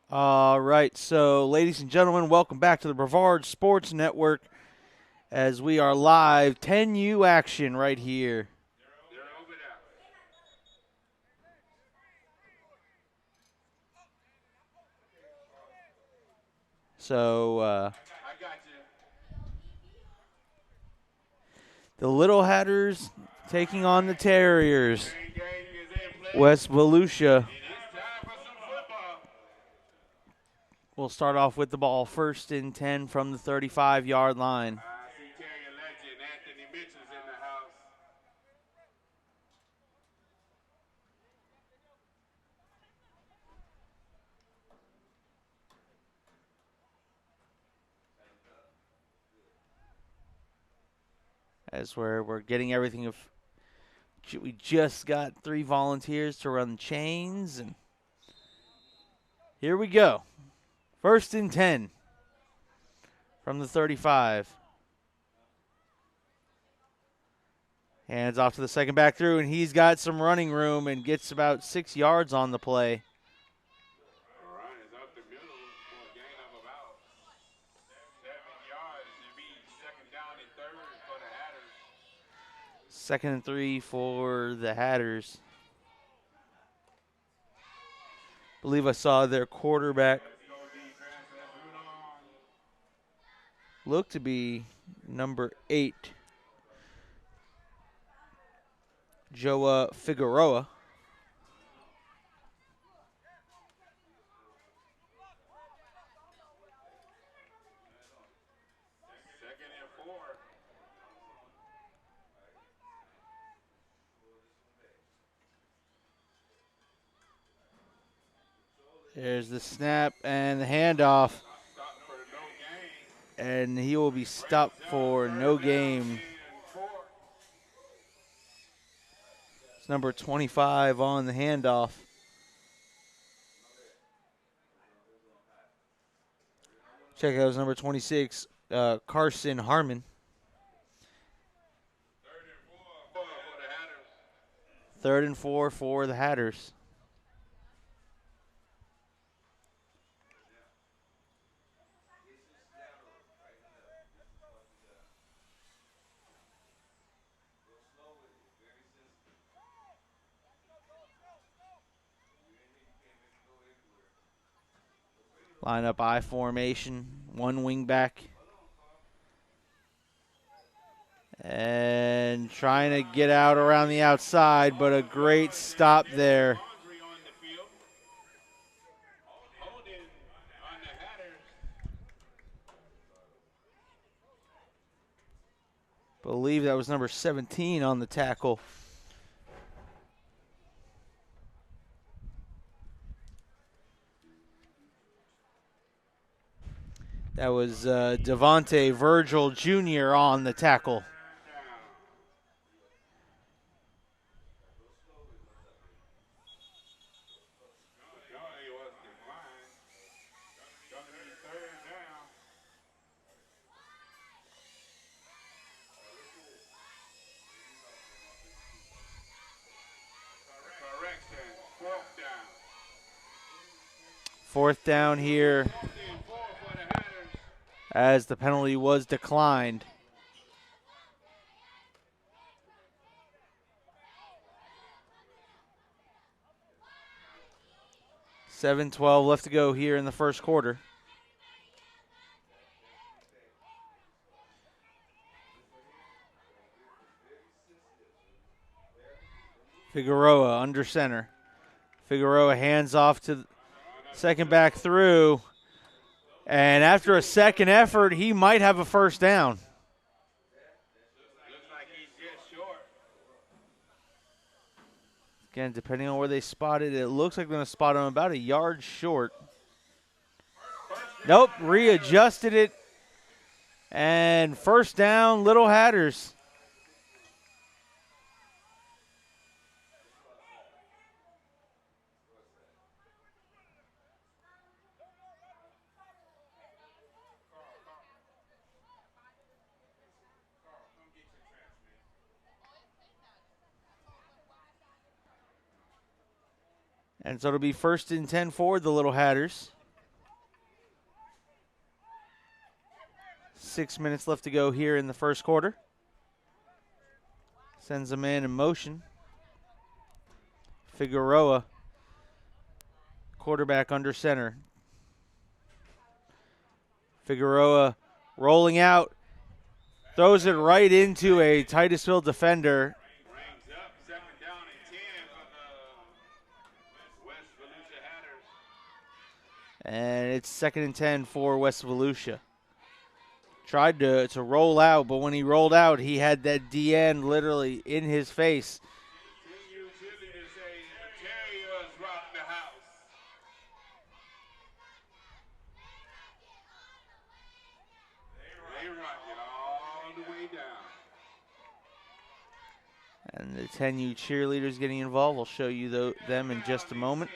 All right, so ladies and gentlemen, welcome back to the Brevard Sports Network as we are live 10U action right here. So the Little Hatters taking on the Terriers. West Volusia will start off with the ball 1st and 10 from the 35-yard line. As we're getting everything. We just got 3 volunteers to run chains, and here we go. 1st and 10 from the 35. Hands off to the second back through, and he's got some running room and gets about 6 yards on the play. Second and 3 for the Hatters. I believe I saw their quarterback look to be number 8, Joa Figueroa. There's the snap and the handoff. And he will be stopped for no game. It's number 25 on the handoff. Check out number 26, Carson Harmon. 3rd and 4 for the Hatters. Line up I formation, 1 wing back. And trying to get out around the outside, but a great stop there. Believe that was number 17 on the tackle. That was Devontae Virgil Jr. on the tackle. Fourth down here as the penalty was declined. $7:12 left to go here in the first quarter. Figueroa under center. Figueroa hands off to second back through. And after a second effort, he might have a first down. Again, depending on where they spot it, it looks like they're going to spot him about a yard short. Nope, readjusted it. And first down, Little Hatters. And so it'll be 1st and 10 for the Little Hatters. 6 minutes left to go here in the first quarter. Sends a man in motion. Figueroa, quarterback under center. Figueroa rolling out, throws it right into a Titusville defender. And it's 2nd and 10 for West Volusia. Tried to roll out, but when he rolled out, he had that DN literally in his face. And the 10U cheerleaders getting involved. We'll show you them in just a moment.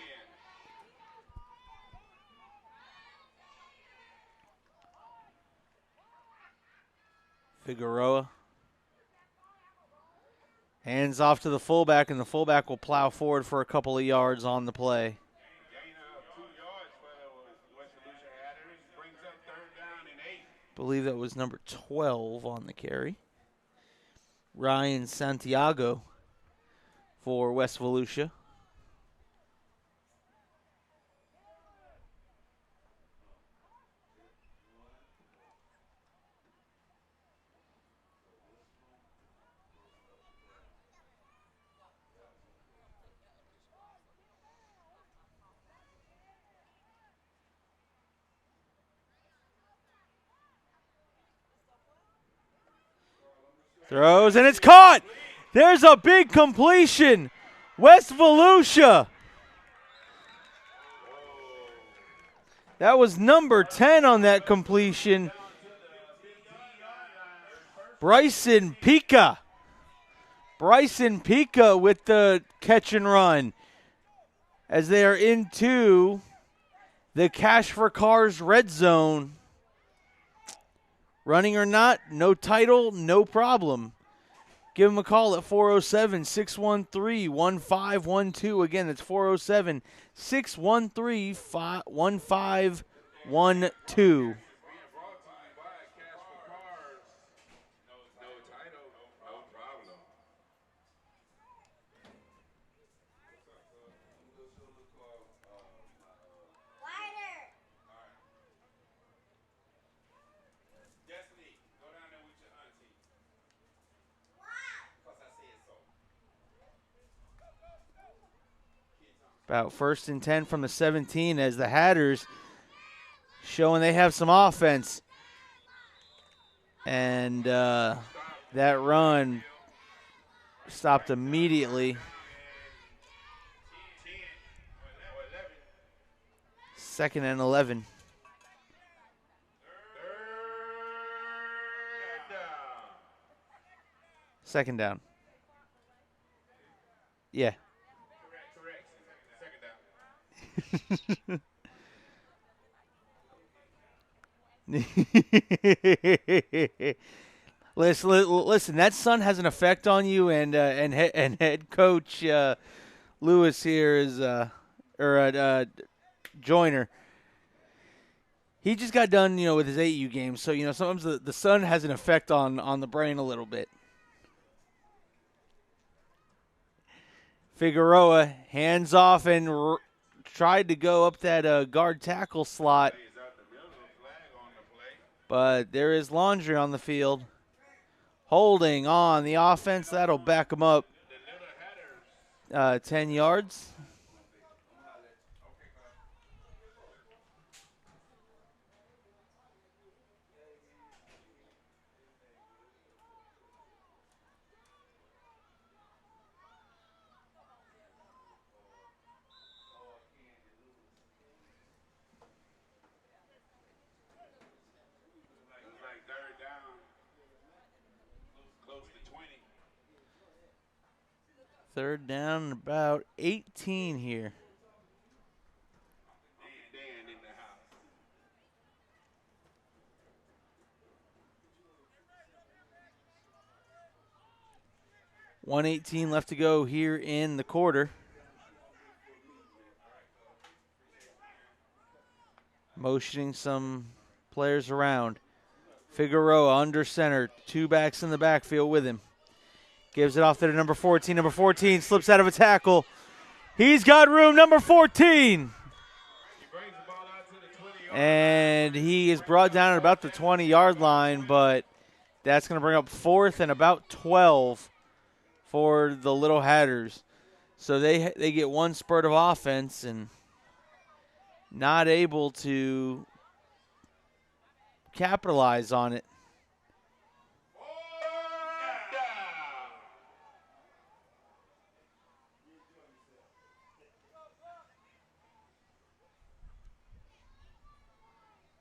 Figueroa. Hands off to the fullback, and the fullback will plow forward for a couple of yards on the play. I believe that was number 12 on the carry. Ryan Santiago for West Volusia. Throws, and it's caught. There's a big completion. West Volusia. That was number 10 on that completion. Bryson Pica. Bryson Pica with the catch and run as they are into the Cash for Cars red zone. Running or not, no title, no problem. Give them a call at 407-613-1512. Again, that's 407-613-1512. About 1st and 10 from the 17 as the Hatters showing they have some offense. And that run stopped immediately. 2nd and 11. Second down. Yeah. Listen, that sun has an effect on you, and head coach Lewis here is Joyner. He just got done, with his 8U game, so sometimes the sun has an effect on the brain a little bit. Figueroa hands off and tried to go up that guard tackle slot, but there is laundry on the field. Holding on the offense, that'll back him up 10 yards. Third down, about 18 here. $1:18 left to go here in the quarter. Motioning some players around. Figueroa under center. 2 backs in the backfield with him. Gives it off there to number 14. Number 14 slips out of a tackle. He's got room, number 14. And he is brought down at about the 20-yard line, but that's going to bring up 4th and about 12 for the Little Hatters. So they get one spurt of offense and not able to capitalize on it.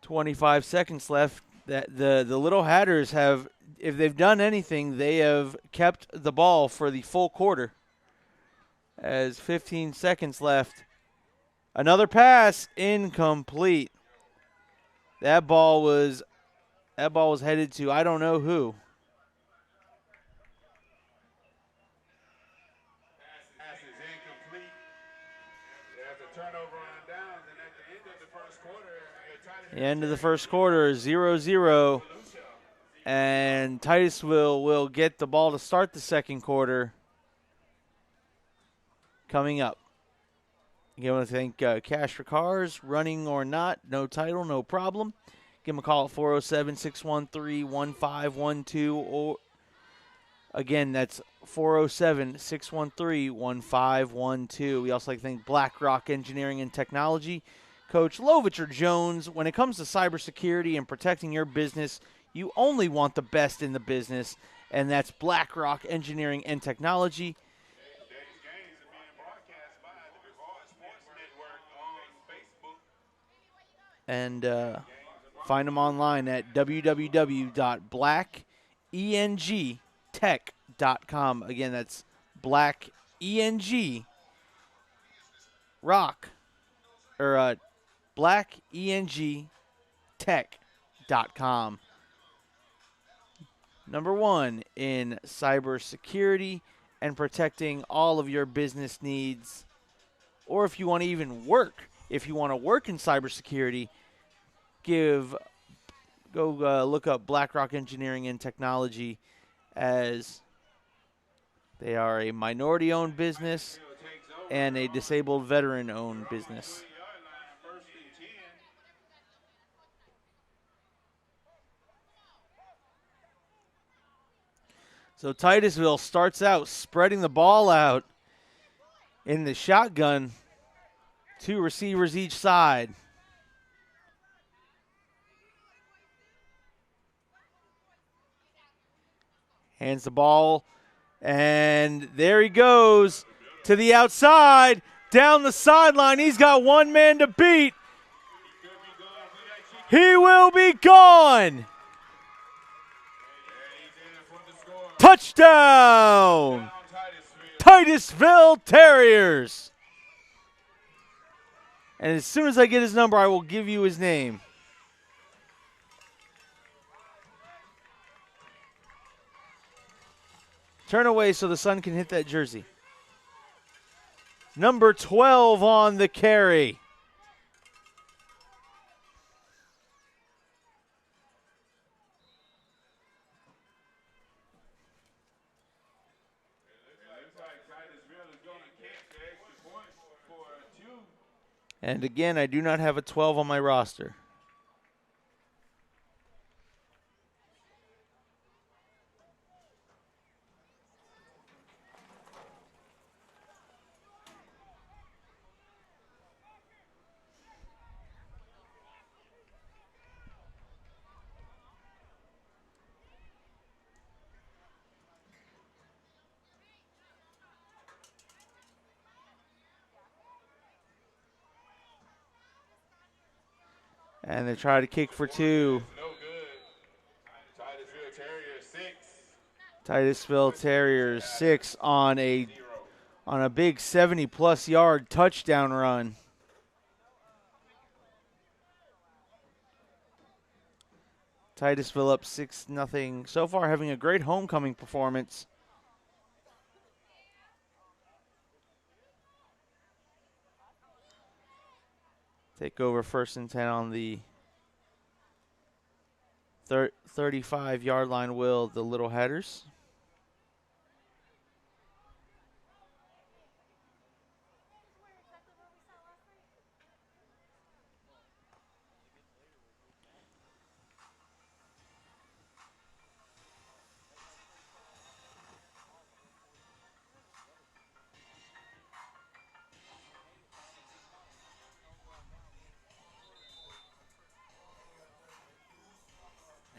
.25 seconds left. That the Little Hatters have, if they've done anything, they have kept the ball for the full quarter. As 15 seconds left. Another pass, incomplete. That ball was headed to I don't know who. Pass is incomplete. There's a turnover on downs, and at the end of the first quarter, The end of the first quarter, 0-0. And Titusville will get the ball to start the second quarter. Coming up. Again, I want to thank Cash for Cars, running or not, no title, no problem. Give them a call at 407-613-1512. Or again, that's 407-613-1512. We also like to thank BlackRock Engineering and Technology. Coach Lovicher Jones, when it comes to cybersecurity and protecting your business, you only want the best in the business, and that's BlackRock Engineering and Technology. And find them online at www.blackengtech.com. Again, that's blackengtech.com. Number 1 in cybersecurity and protecting all of your business needs. Or if you want to even work, if you want to work in cybersecurity, go look up BlackRock Engineering and Technology, as they are a minority-owned business and a disabled veteran-owned business. So Titusville starts out spreading the ball out in the shotgun. 2 receivers each side. Hands the ball, and there he goes to the outside, down the sideline. He's got one man to beat. He will be gone. Touchdown, Titusville Terriers. And as soon as I get his number, I will give you his name. Turn away so the sun can hit that jersey. Number 12 on the carry. And again, I do not have a 12 on my roster. And they try to kick for 2. Titusville Terriers 6 on a big 70-plus yard touchdown run. Titusville up 6-0. So far having a great homecoming performance. Take over 1st and 10 on the 35-yard line will the Little Hatters.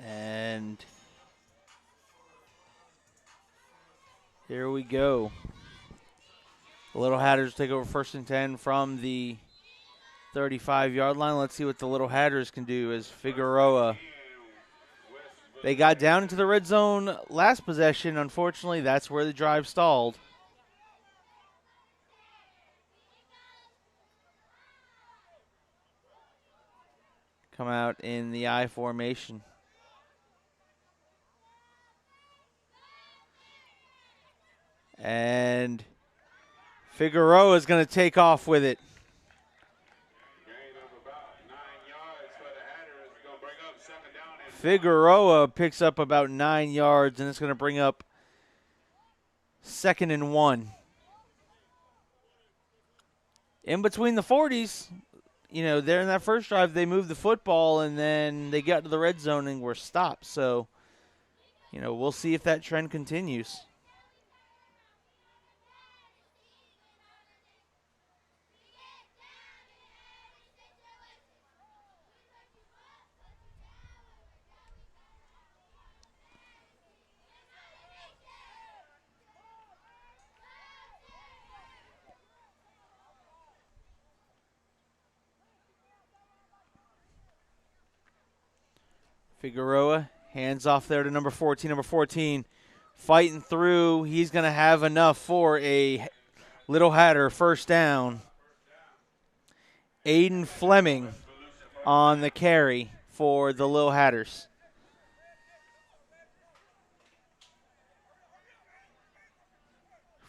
And here we go. The Little Hatters take over 1st and 10 from the 35-yard line. Let's see what the Little Hatters can do as Figueroa. They got down into the red zone last possession. Unfortunately, that's where the drive stalled. Come out in the I formation. And Figueroa is going to take off with it. Figueroa picks up about 9 yards, and it's going to bring up 2nd and 1. In between the 40s, there in that first drive, they moved the football, and then they got to the red zone and were stopped. So, we'll see if that trend continues. Figueroa, hands off there to number 14. Number 14 fighting through. He's going to have enough for a Little Hatter first down. Aiden Fleming on the carry for the Little Hatters.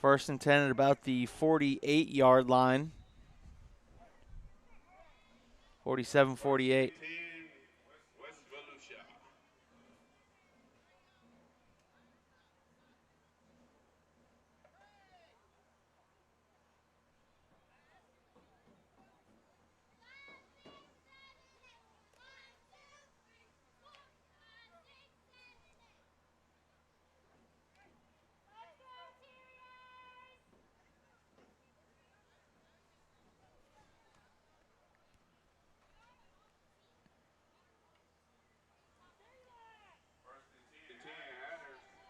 First and 10 at about the 48-yard line. 47-48.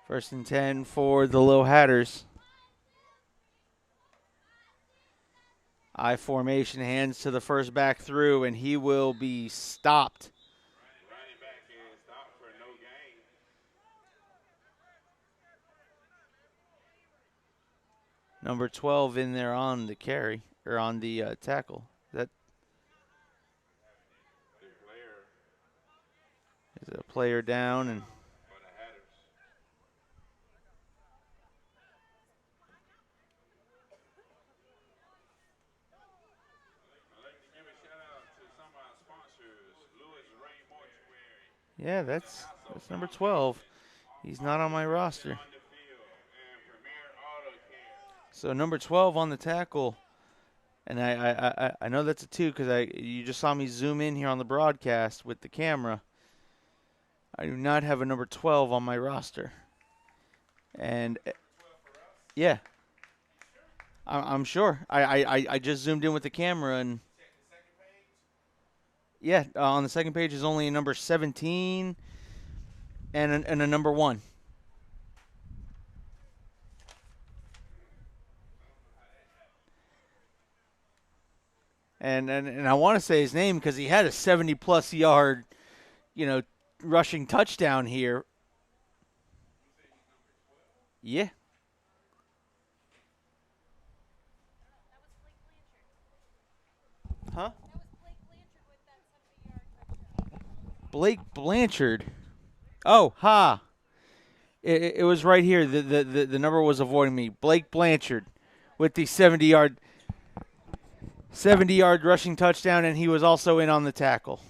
First and 10 for the Little Hatters. I formation, hands to the first back through, and he will be stopped. Running back is stopped for no gain. Number 12 in there on the carry, or on the tackle. That is a player down, and yeah, that's number 12. He's not on my roster. So number 12 on the tackle, and I know that's a 2 because you just saw me zoom in here on the broadcast with the camera. I do not have a number 12 on my roster. And yeah, I'm sure. I just zoomed in with the camera, and yeah, on the second page is only a number 17 and a number 1. And I want to say his name because he had a 70-plus yard, rushing touchdown here. Yeah. Huh? Blake Blanchard. Oh, ha. It was right here. The number was avoiding me. Blake Blanchard with the 70-yard rushing touchdown, and he was also in on the tackle.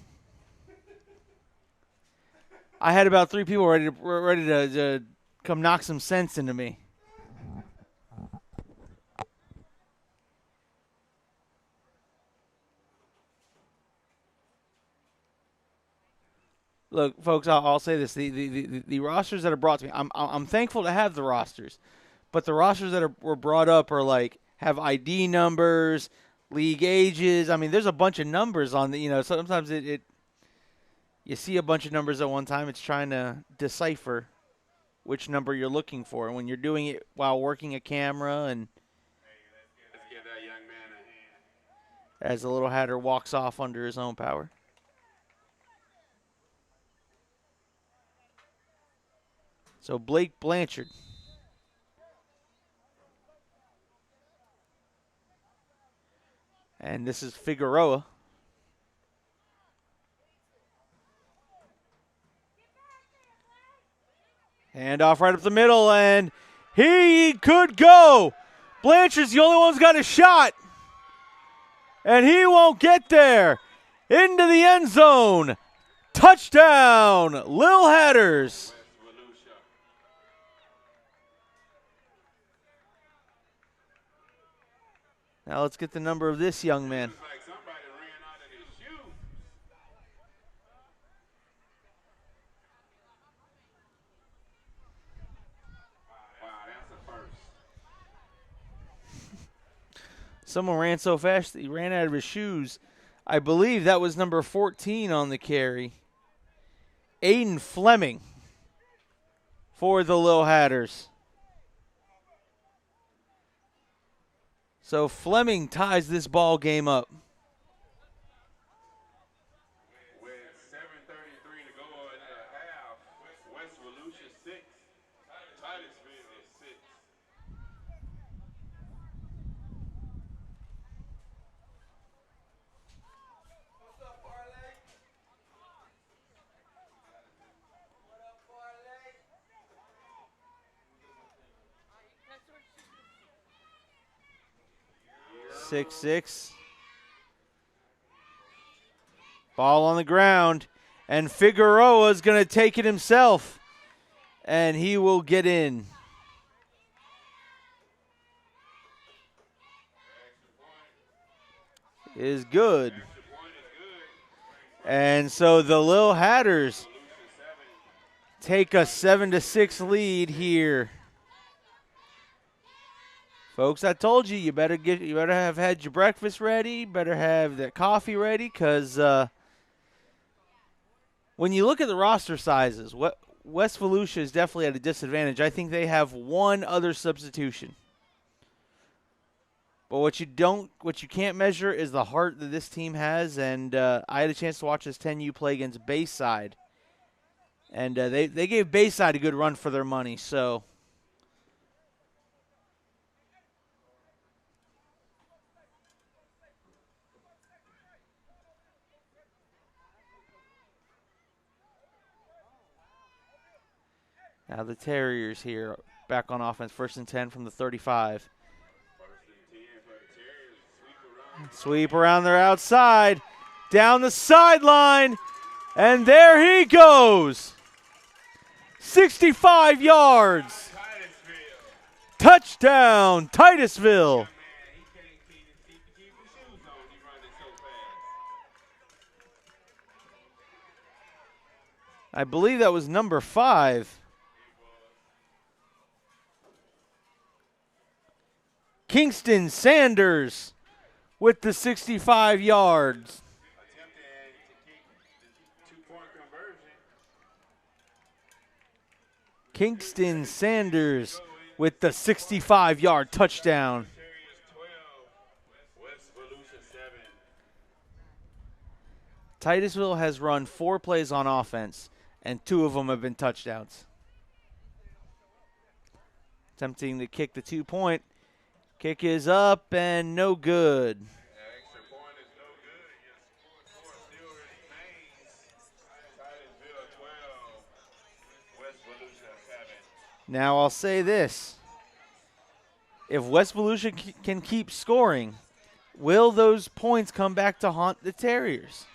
I had about 3 people ready to come knock some sense into me. Look, folks, I'll say this: the rosters that are brought to me, I'm thankful to have the rosters, but the rosters that were brought up are like have ID numbers, league ages. I mean, there's a bunch of numbers on the. Sometimes you see a bunch of numbers at one time. It's trying to decipher which number you're looking for, and when you're doing it while working a camera, and Let's give that young man a hand. as the little hatter walks off under his own power. So Blake Blanchard. And this is Figueroa. Handoff right up the middle, and he could go. Blanchard's the only one who's got a shot. And he won't get there. Into the end zone. Touchdown, Lil Hatters. Now let's get the number of this young man. It's like somebody ran out of his shoes. Wow, that's a first. Someone ran so fast that he ran out of his shoes. I believe that was number 14 on the carry. Aiden Fleming for the Lil Hatters. So Fleming ties this ball game up. With 7:33 to go in the half, West Volusia 6, Titusville is 6. What's up, Parlay? What up, Parlay? 6-6. Ball on the ground. And Figueroa's going to take it himself. And he will get in. Is good. And so the Lil Hatters take a 7-6 lead here. Folks, I told you better have had your breakfast ready, better have that coffee ready, because when you look at the roster sizes, West Volusia is definitely at a disadvantage. I think they have one other substitution. But what you can't measure is the heart that this team has, and I had a chance to watch this 10U play against Bayside, and they gave Bayside a good run for their money. So now the Terriers here back on offense, 1st and 10 from the 35. Sweep around their outside, down the sideline, and there he goes. 65 yards. Touchdown, Titusville. I believe that was number 5. Kingston Sanders with the 65 yards. Kingston Sanders with the 65-yard touchdown. Titusville has run 4 plays on offense, and 2 of them have been touchdowns. Attempting to kick the 2-point. Kick is up and no good. Now I'll say this. If West Volusia can keep scoring, will those points come back to haunt the Terriers?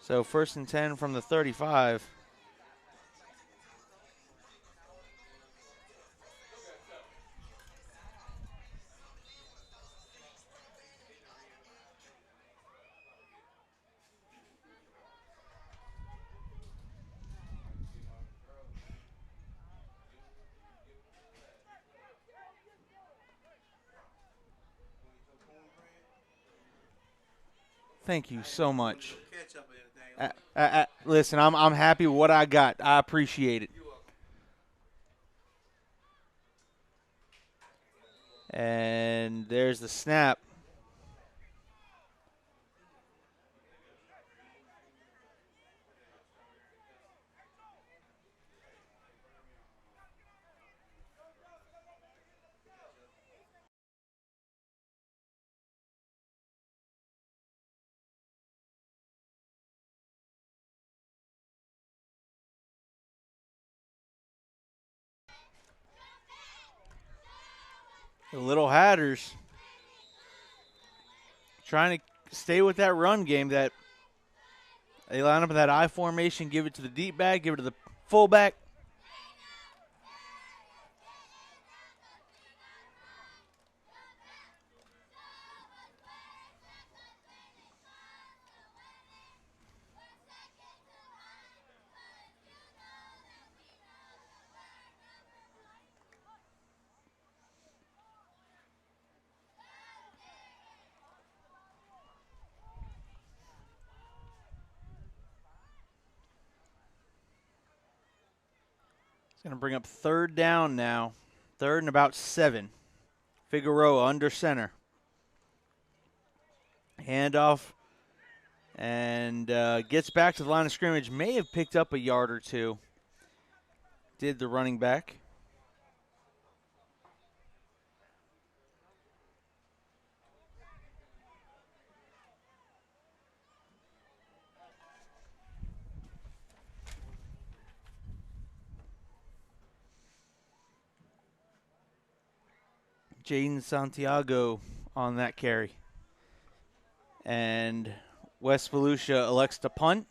So 1st and 10 from the 35. Thank you so much. Listen, I'm happy with what I got. I appreciate it. And there's the snap. The Little Hatters trying to stay with that run game that they line up in that I formation, give it to the deep back, give it to the fullback. It's going to bring up 3rd down now. 3rd and about 7. Figueroa under center. Handoff and gets back to the line of scrimmage. May have picked up a yard or two. Did the running back. Jaden Santiago on that carry. And West Volusia elects to punt.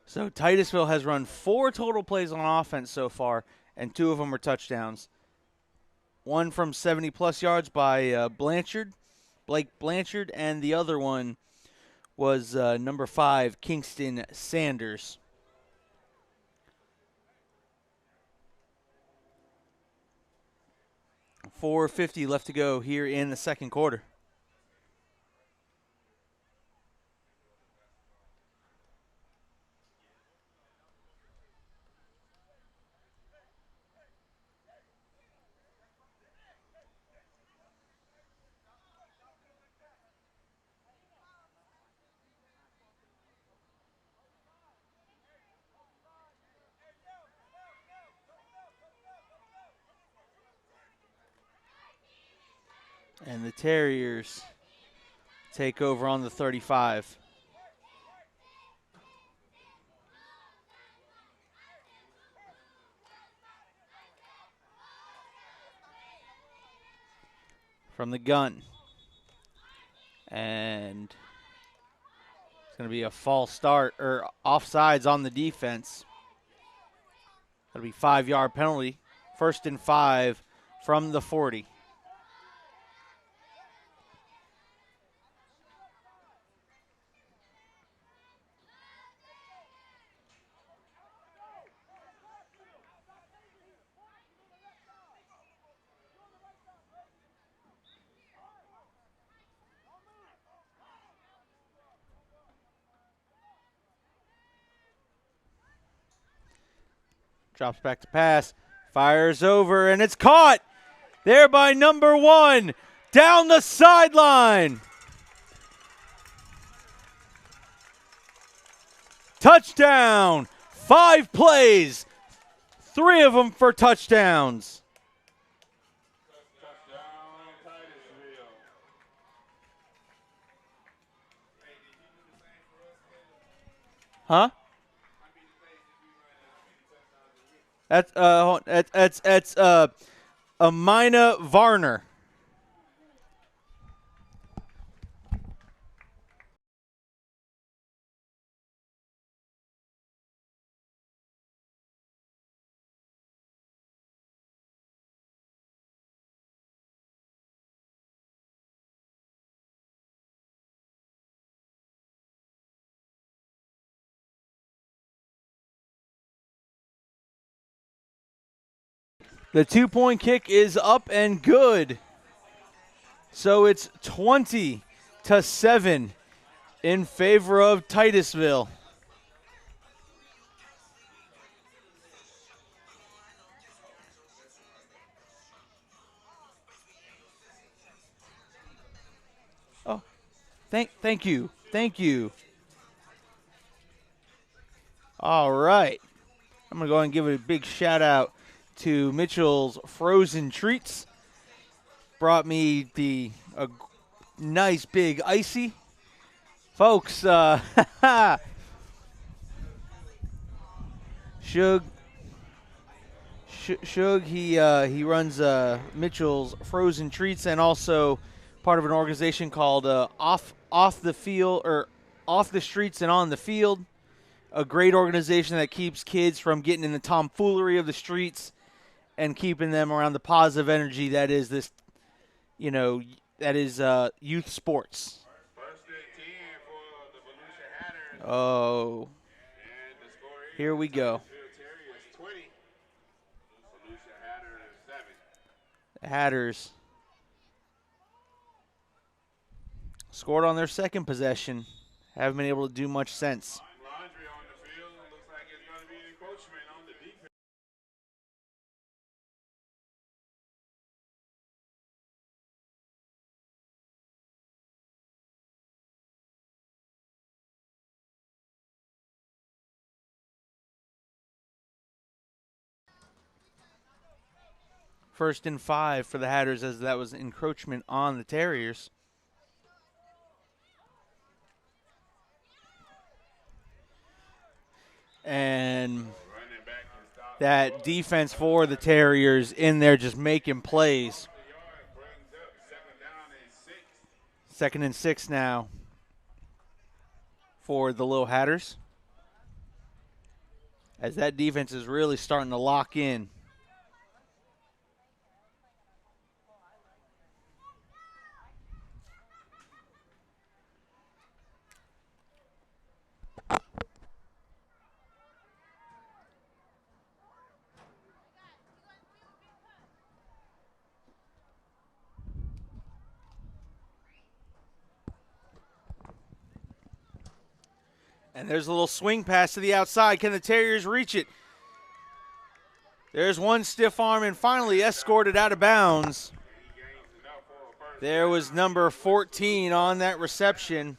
So Titusville has run 4 total plays on offense so far, and 2 of them are touchdowns. One from 70-plus yards by Blake Blanchard, and the other one was number 5, Kingston Sanders. $4:50 left to go here in the 2nd quarter. And the Terriers take over on the 35. From the gun. And it's going to be a false start, or offsides on the defense. That'll be 5-yard penalty. 1st and 5 from the 40. Drops back to pass. Fires over, and it's caught there by number 1 down the sideline. Touchdown. 5 plays. 3 of them for touchdowns. Touchdown, Titusville. Huh? That's Amina Varner. The 2-point kick is up and good. So it's 20-7 in favor of Titusville. Oh, thank you. Thank you. All right. I'm going to go ahead and give a big shout out to Mitchell's Frozen Treats. Brought me a nice big icy. Folks, Shug, he runs Mitchell's Frozen Treats and also part of an organization called Off the Field or Off the Streets and On the Field. A great organization that keeps kids from getting in the tomfoolery of the streets and keeping them around the positive energy that is this, youth sports. First and 10 for the Volusia Hatters. Oh, And the score is here we go. Titusville Terriers 20. Volusia Hatters 7. The Hatters scored on their second possession. Haven't been able to do much since. Laundry on the field. Looks like it's going to be an encroachment on the defense. First and 5 for the Hatters as that was encroachment on the Terriers. And Running back and stop. that defense for the Terriers in there just making plays. The yard brings up 2nd down and 6. 2nd and 6 now for the Little Hatters. As that defense is really starting to lock in. And there's a little swing pass to the outside. Can the Terriers reach it? There's one stiff arm and finally escorted out of bounds. He gains enough for a first. There was number 14 on that reception.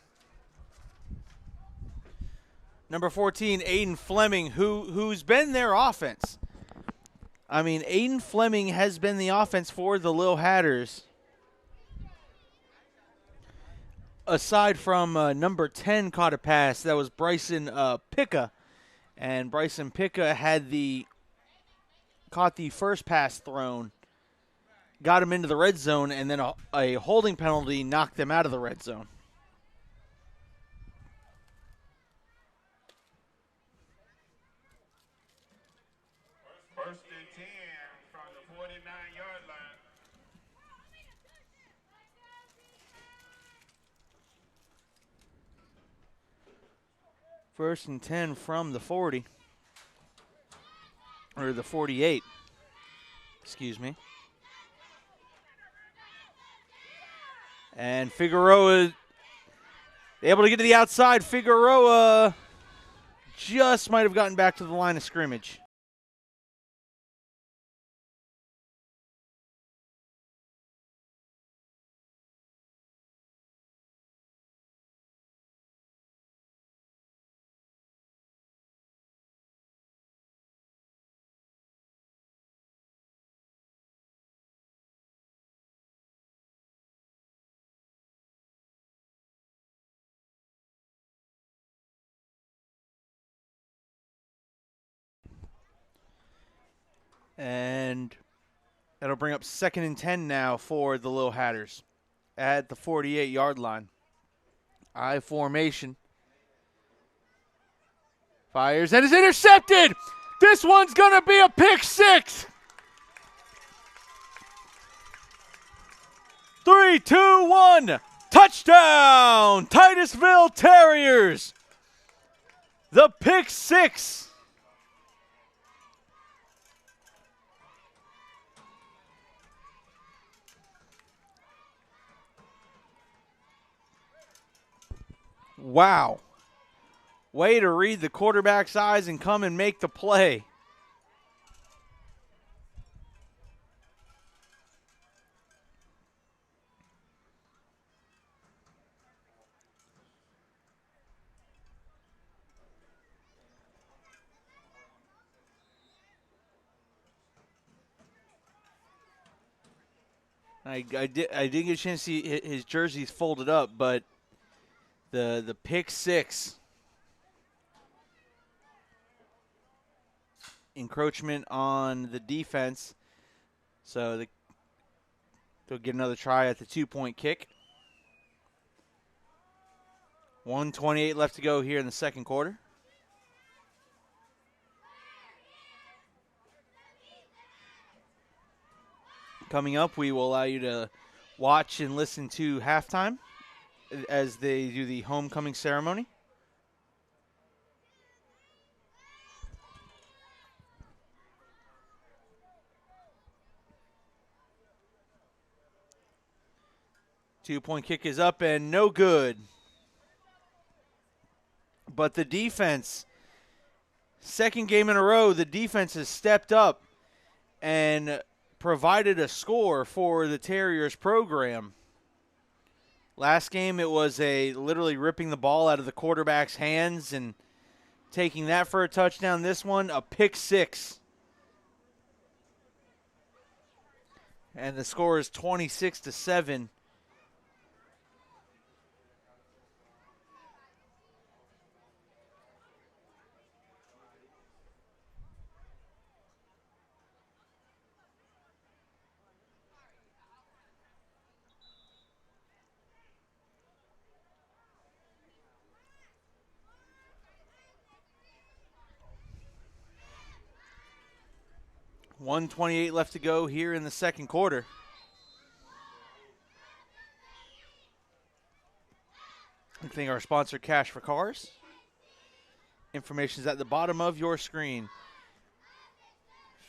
Number 14, Aiden Fleming, who's been their offense. I mean, Aiden Fleming has been the offense for the Lil Hatters. Aside from number 10 caught a pass, that was Bryson Picca. And Bryson Picca caught the first pass thrown, got him into the red zone, and then a holding penalty knocked them out of the red zone. First and 10 from the 49-yard line. First and 10 from the 40. Or the 48. Excuse me. And Figueroa able to get to the outside. Figueroa just might have gotten back to the line of scrimmage. And that'll bring up 2nd and 10 now for the Little Hatters at the 48-yard line. I formation. Fires and is intercepted. This one's going to be a pick six. 3, 2, 1. Touchdown, Titusville Terriers. The pick six. Wow. Way to read the quarterback's eyes and come and make the play. I didn't get a chance to see his jerseys folded up, but the pick six encroachment on the defense. So they'll get another try at the 2-point kick. 1:28 left to go here in the second quarter. Coming up, we will allow you to watch and listen to halftime as they do the homecoming ceremony. Two-point kick is up and no good. But the defense, second game in a row, the defense has stepped up and provided a score for the Terriers program. Last game, it was literally ripping the ball out of the quarterback's hands and taking that for a touchdown. This one, a pick six. And the score is 26-7. $1:28 left to go here in the second quarter. I thank our sponsor, Cash for Cars. Information is at the bottom of your screen.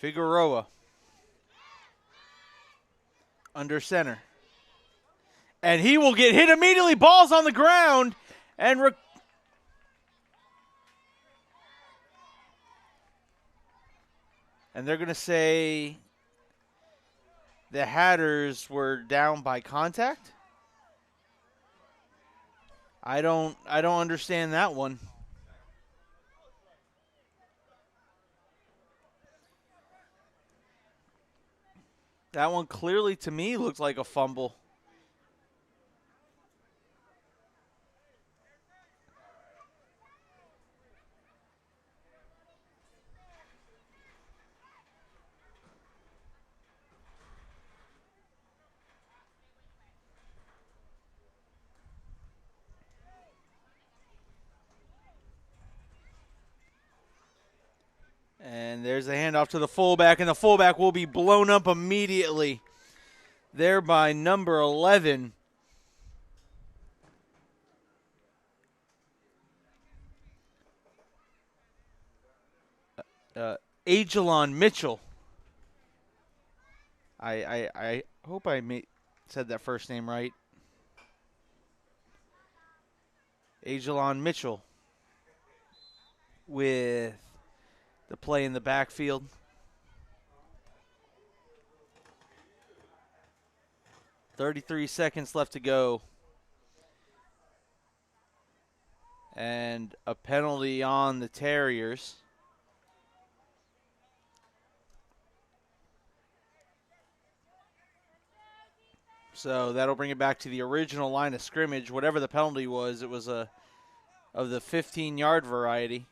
Figueroa under center. And he will get hit immediately. Ball's on the ground. And they're going to say the Hatters were down by contact. I don't understand that one. That one clearly to me looks like a fumble. And there's a handoff to the fullback, and the fullback will be blown up immediately. There by number 11. Ajalon Mitchell. I hope I said that first name right. Ajalon Mitchell with the play in the backfield. .33 seconds left to go. And a penalty on the Terriers. So that'll bring it back to the original line of scrimmage. Whatever the penalty was, it was of the 15-yard variety.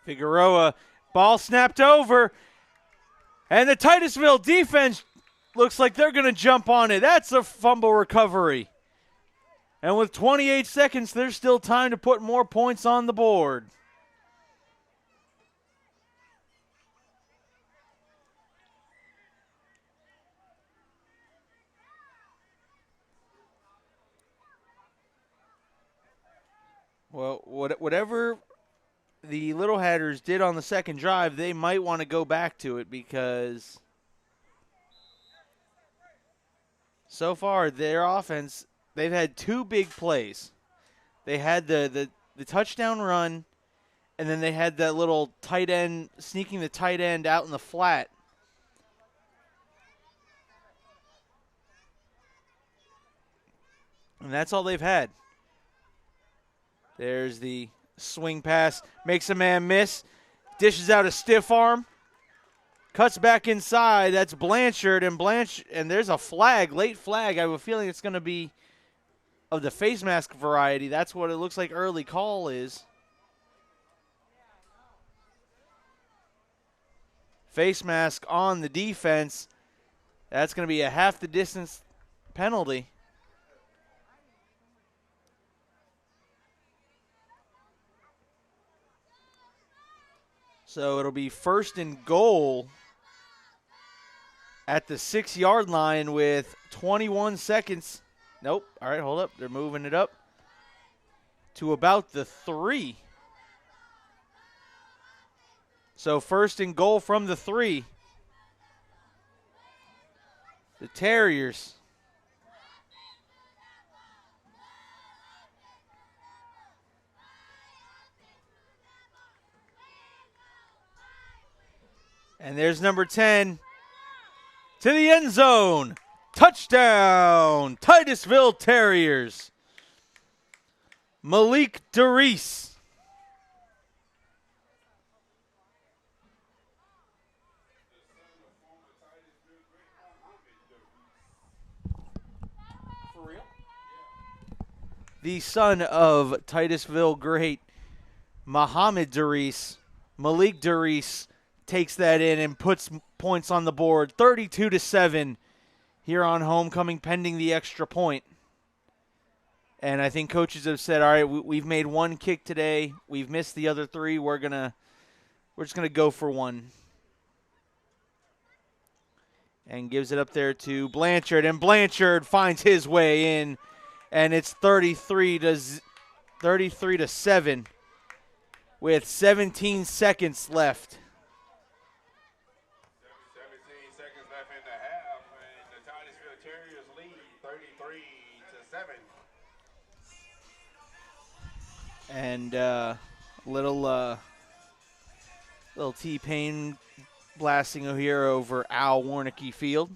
Figueroa, ball snapped over, and the Titusville defense looks like they're going to jump on it. That's a fumble recovery. And with 28 seconds, there's still time to put more points on the board. Well, whatever the Little Hatters did on the second drive, they might want to go back to it because so far their offense, they've had two big plays. They had the touchdown run, and then they had that little tight end, sneaking the tight end out in the flat. And that's all they've had. There's the swing pass, makes a man miss, dishes out a stiff arm, cuts back inside. That's Blanchard, and there's a flag, late flag. I have a feeling it's going to be of the face mask variety. That's what it looks like early call is. Face mask on the defense. That's going to be a half the distance penalty. So it'll be 1st and goal at the 6-yard line with 21 seconds. Nope. All right, hold up. They're moving it up to about the 3. So 1st and goal from the 3. The Terriers. And there's number 10 to the end zone. Touchdown, Titusville Terriers. Malik Darice. For real? The son of Titusville great Muhammad Darice, Malik Darice, takes that in and puts points on the board. 32-7 here on homecoming, pending the extra point. And I think coaches have said, all right, we've made one kick today. We've missed the other 3. We're just gonna go for one. And gives it up there to Blanchard, and Blanchard finds his way in, and it's 33-7 with 17 seconds left. 17 seconds left in the half, and the Titusville Terriers lead 33-7. And little T-Pain blasting here over Al Warnicki Field.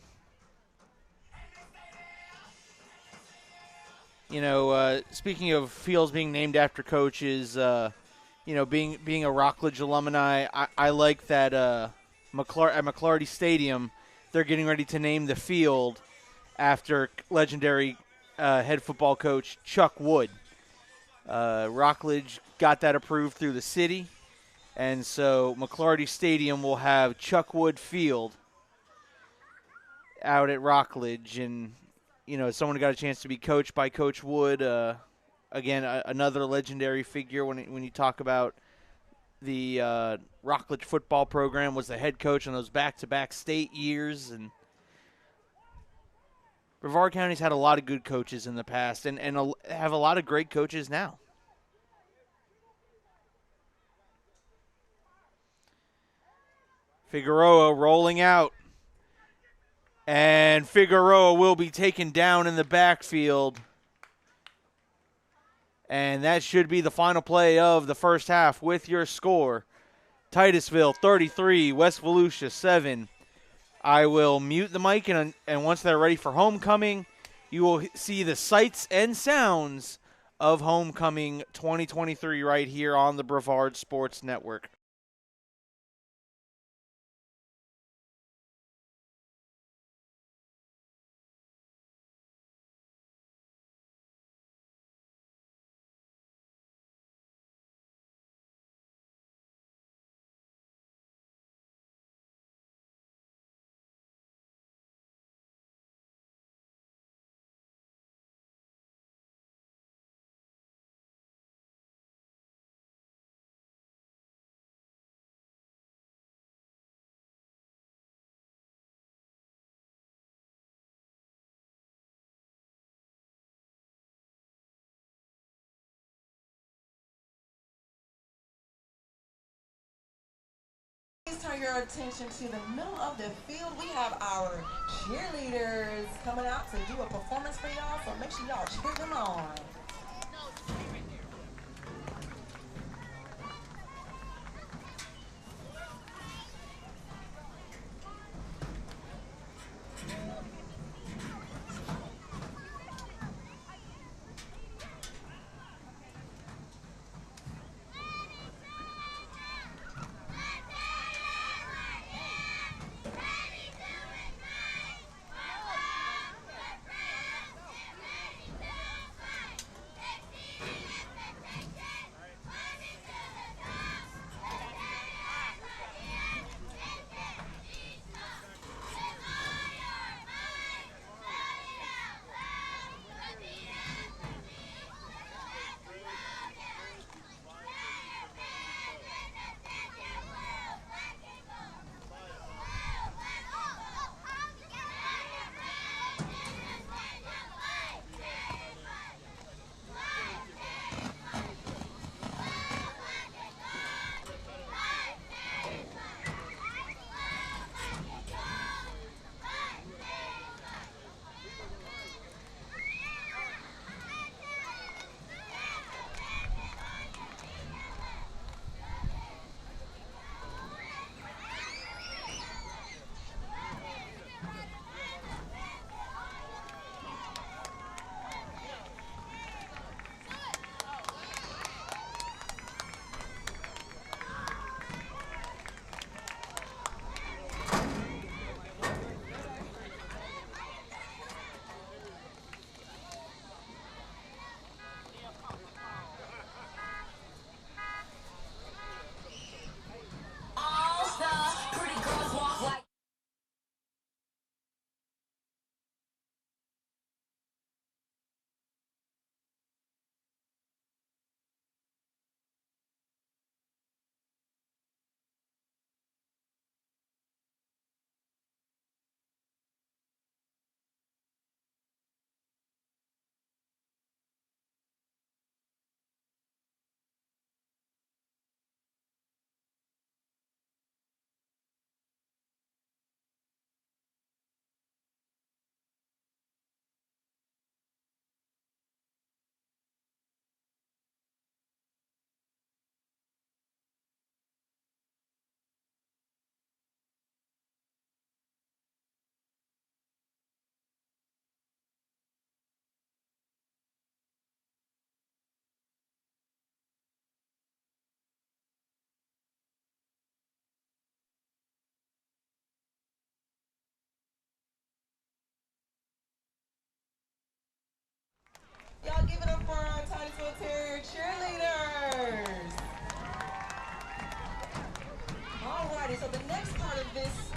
You know, speaking of fields being named after coaches, being a Rockledge alumni, I like that at McClarty Stadium, they're getting ready to name the field after legendary head football coach Chuck Wood. Rockledge got that approved through the city, and so McClarty Stadium will have Chuck Wood Field out at Rockledge, and someone got a chance to be coached by Coach Wood. Again, another legendary figure when you talk about the Rockledge football program, was the head coach on those back-to-back state years, and Brevard County's had a lot of good coaches in the past and have a lot of great coaches now. Figueroa rolling out. And Figueroa will be taken down in the backfield. And that should be the final play of the first half with your score. Titusville 33, West Volusia 7. I will mute the mic, and once they're ready for homecoming, you will see the sights and sounds of homecoming 2023 right here on the Brevard Sports Network. turn your attention to the middle of the field. We have our cheerleaders coming out to do a performance for y'all, so make sure y'all cheer them on. Y'all give it up for our Titusville Terrier cheerleaders. Alrighty, so the next part of this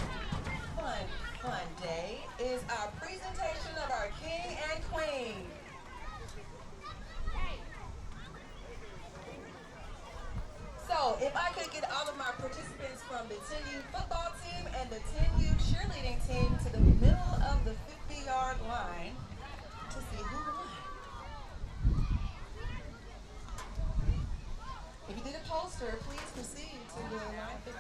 fun day is our presentation of our king and queen. So, if I could get all of my participants from the 10U football team and the 10U cheerleading team to the middle of the 50-yard line to see who won. If you did a poster, please proceed to the line 50.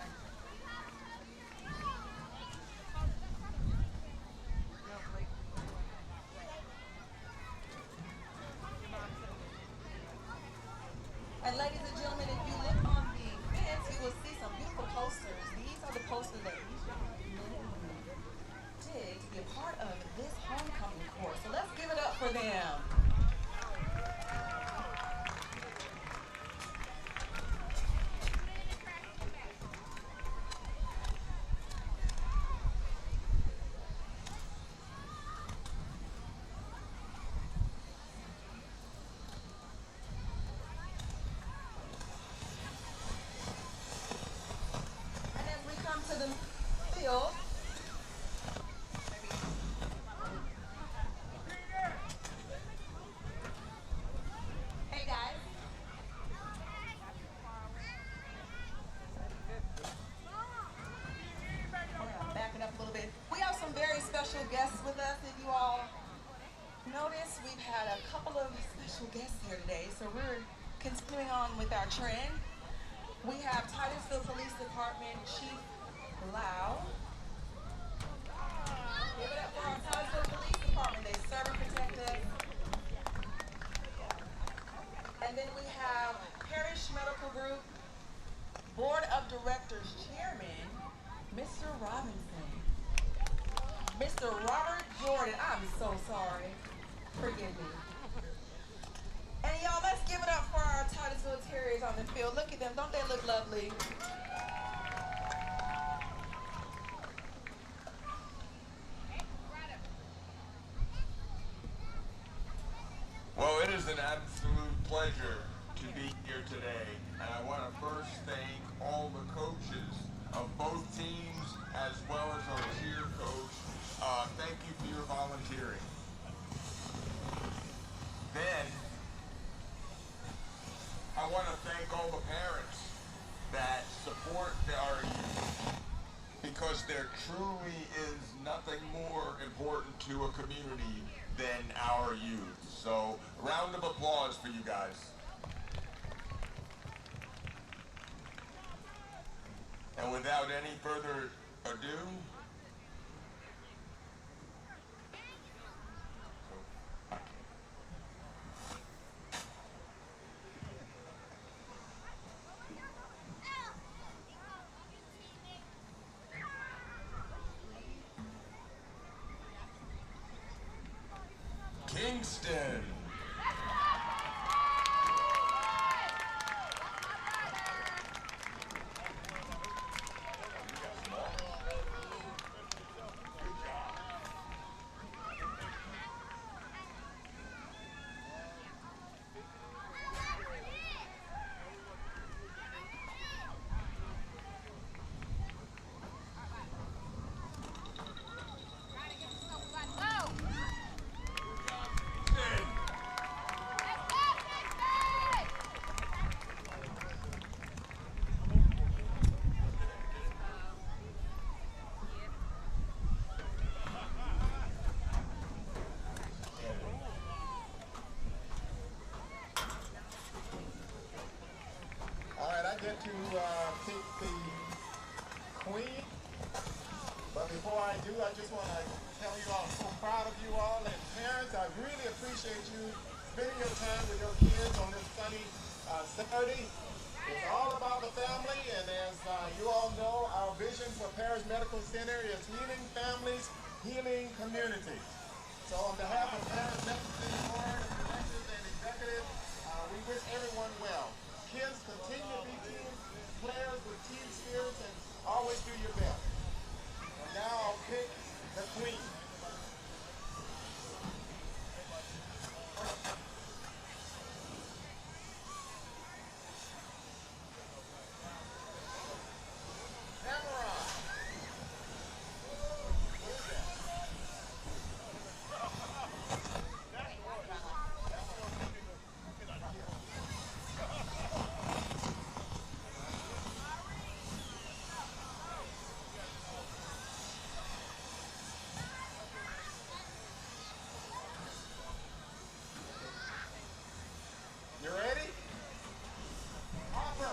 And ladies and gentlemen, if you look on the fence, you will see some beautiful posters. These are the posters that each did to be a part of this homecoming course. So let's give it up for them. And as we come to the field, hey guys. Back it up a little bit. We have some very special guests with us. If you all notice, we've had a couple of special guests here today. So we're continuing on with our trend. We have Titusville Police Department Chief Blau. Give it up for our Titusville Police Department. They serve and protect us. And then we have Parish Medical Group Board of Directors Chairman, Mr. Robinson. Mr. Robert Jordan, I'm so sorry. Forgive me. And y'all, let's give it up for our Titusville Terriers on the field. Look at them, don't they look lovely? Well, it is an absolute pleasure to be here today, and I want to first thank all the coaches of both teams as well as our cheer coach. Thank you for your volunteering. Then, I want to thank all the parents that support our youth, because there truly is nothing more important to a community than our youth. So, round of applause for you guys. And without any further ado, Kingston. All right, I get to pick the queen, but before I do, I just want to tell you all I'm so proud of you all, and parents, I really appreciate you spending your time with your kids on this sunny Saturday. It's all about the family, and as you all know, our vision for Parish Medical Center is healing families, healing communities. So on behalf of Parish Medical Center Board of Directors and Executives, we wish everyone well. Kids, continue to be team players with team spirits and always do your best. And now I'll pick the queen. You ready? Offer.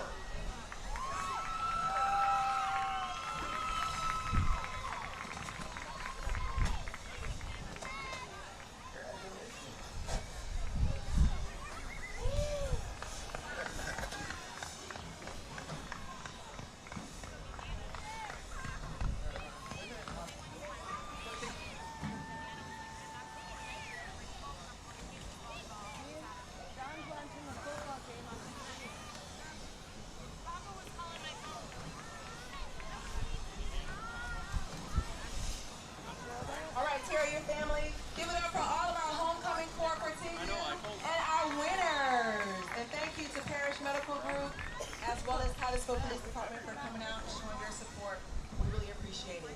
All right, Terrier family, give it up for all of our homecoming corporate team and our winners. And thank you to Parish Medical Group as well as Titusville Police Department for coming out and showing your support. We really appreciate it.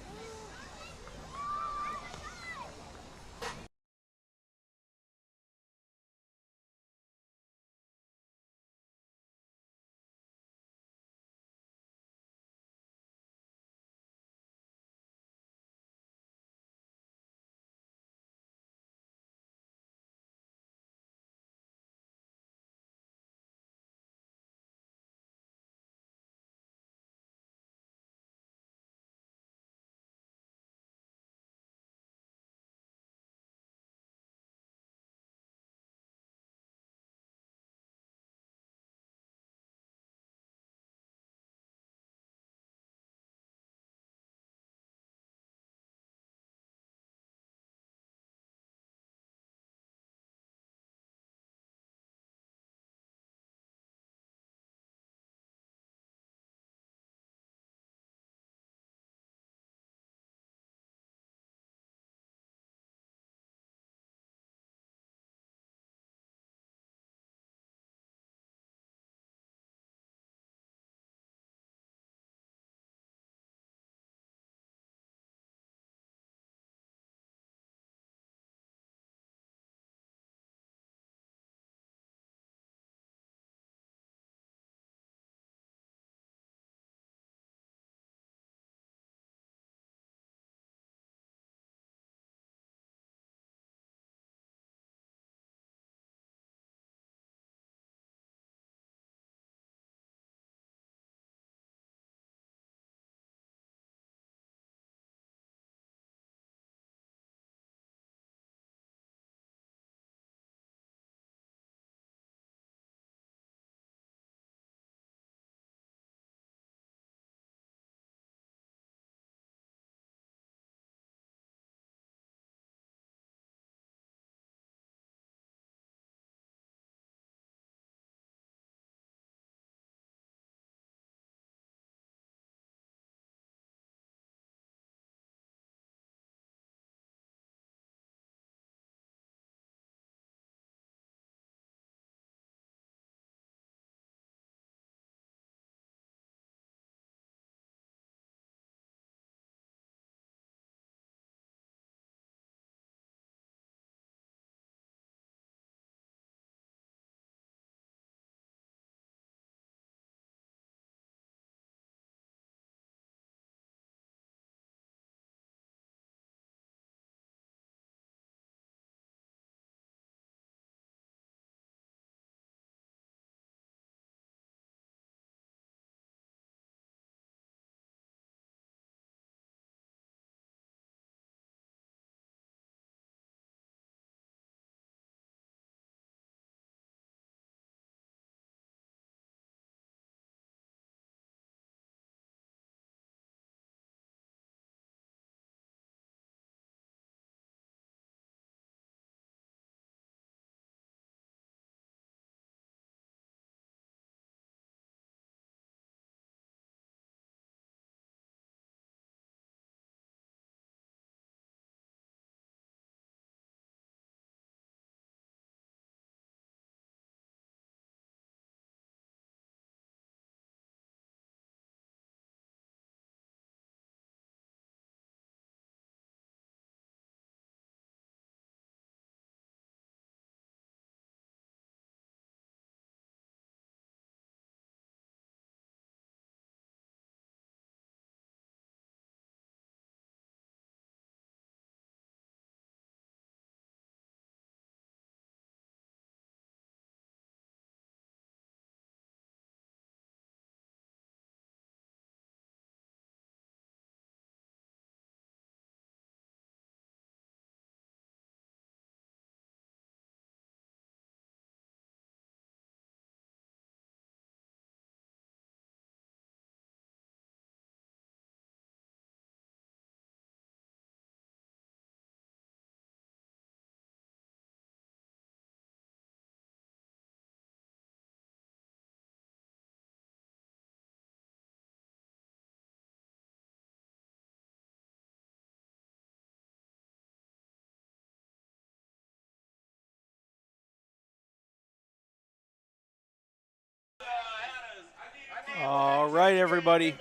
All right, everybody.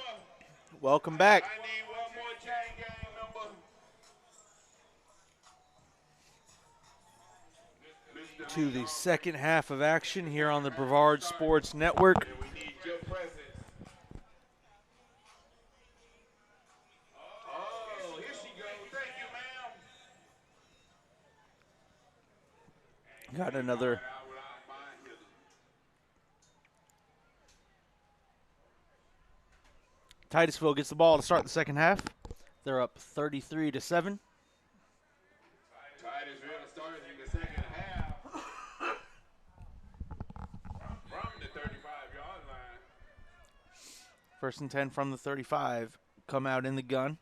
Welcome back I need one more chain gang member. to the second half of action here on the Brevard Sports Network. And we need your presence. Oh, here she goes. Thank you, ma'am. Got another Titusville gets the ball to start the second half. They're up 33-7. Titusville starts in the second half from the 35-yard line. First and 10 from the 35. Come out in the gun.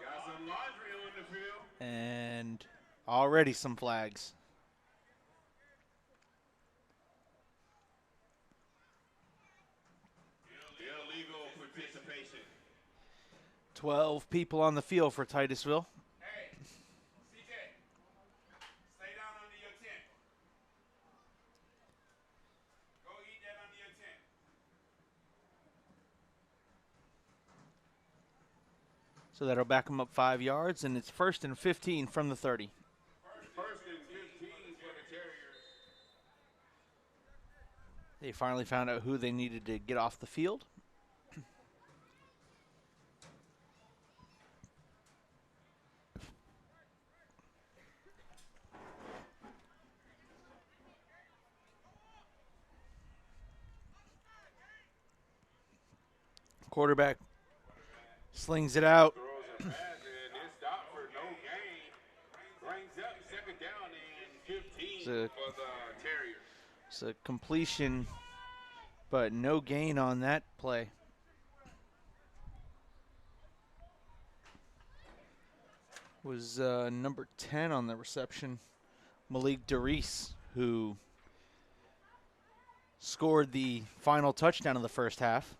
Got some laundry on the field. And already some flags. Illegal participation. 12 people on the field for Titusville. Hey, CJ, stay down under your tent. Go eat that under your tent. So that'll back them up 5 yards, and it's first and 15 from the 30. First and 15 for the Terriers. They finally found out who they needed to get off the field. Quarterback slings it out. Throws a pass and it's stopped for no gain. Brings up second down and 15 It's a- for the Terriers. It's a completion, but no gain on that play. Was number 10 on the reception, Malik Darice, who scored the final touchdown of the first half.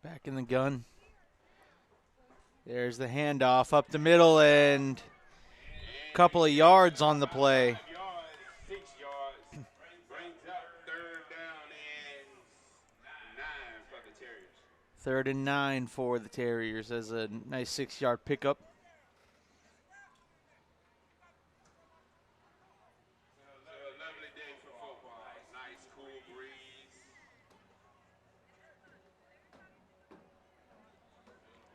Back in the gun. There's the handoff up the middle and a couple of yards on the play. 5 yards, 6 yards. Brings up third down and 9 for the Terriers. 3rd and 9 for the Terriers as a nice 6-yard pickup. A lovely day for football. Nice cool breeze.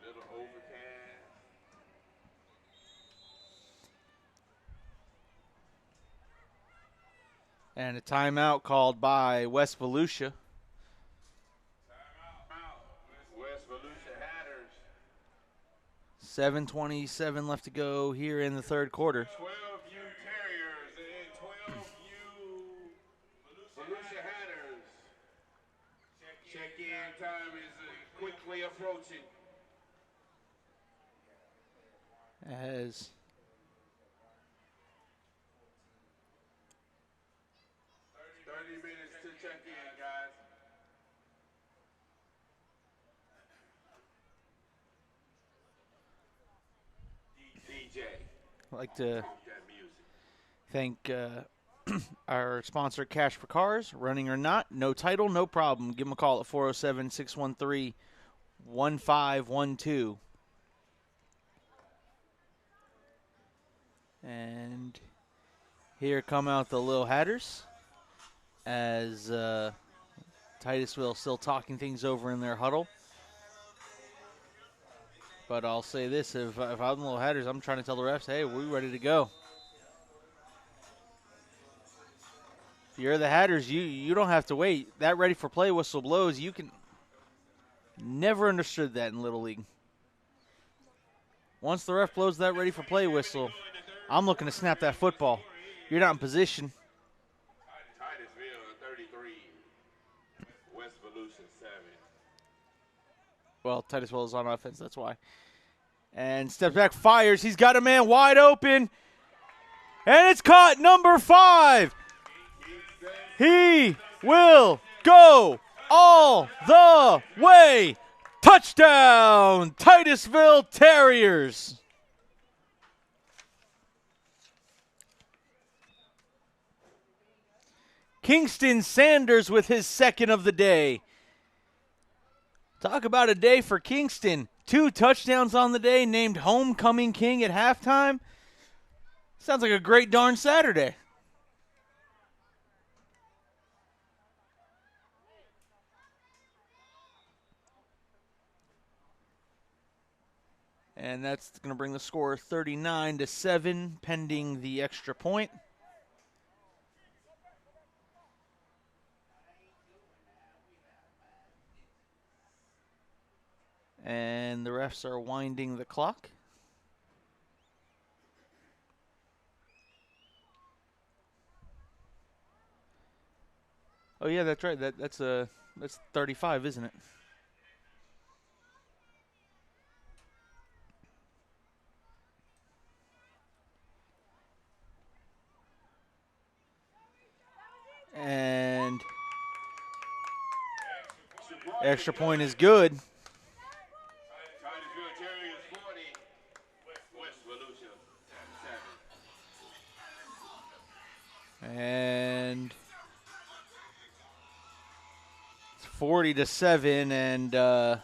Little overcast. And a timeout called by West Volusia. West Volusia Hatters. 7:27 left to go here in the third quarter. 12U Terriers and 12U Volusia Hatters. Check-in time is quickly approaching. As 30 minutes to check in, guys. DJ, I'd like to that music. thank our sponsor, Cash for Cars. Running or not, no title, no problem. Give them a call at 407-613-1512. And here come out the Little Hatters as Titusville still talking things over in their huddle. But I'll say this, if I'm the Little Hatters, I'm trying to tell the refs, hey, we're ready to go. If you're the Hatters, you don't have to wait. That ready for play whistle blows. You can never understood that in Little League. Once the ref blows that ready for play whistle, I'm looking to snap that football. You're not in position. Titusville 33, West Volusia 7. Well, Titusville is on offense, that's why. And steps back, fires. He's got a man wide open. And it's caught, number 5. He will go all the way. Touchdown, Titusville Terriers. Kingston Sanders with his second of the day. Talk about a day for Kingston. 2 touchdowns on the day, named Homecoming King at halftime. Sounds like a great darn Saturday. And that's going to bring the score 39-7, pending the extra point. And the refs are winding the clock. Oh yeah, that's right. That's 35, isn't it? And extra point is good. Titusville Terriers 40, West Volusia 7. And it's 40-7, and the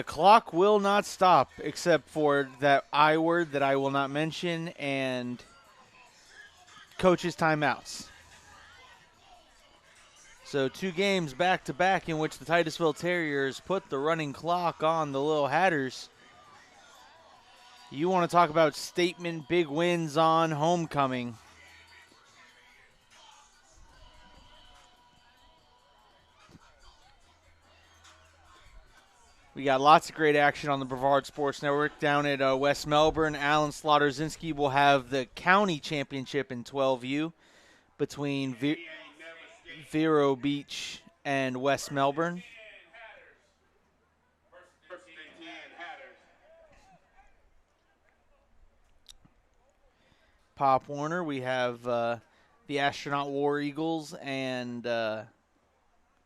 clock will not stop except for that I word that I will not mention and coaches' timeouts. So 2 games back-to-back in which the Titusville Terriers put the running clock on the Little Hatters. You want to talk about statement big wins on homecoming. We got lots of great action on the Brevard Sports Network down at West Melbourne. Alan Slaughter-Zinski will have the county championship in 12U between Vero Beach and West Melbourne. Pop Warner, we have the Astronaut War Eagles and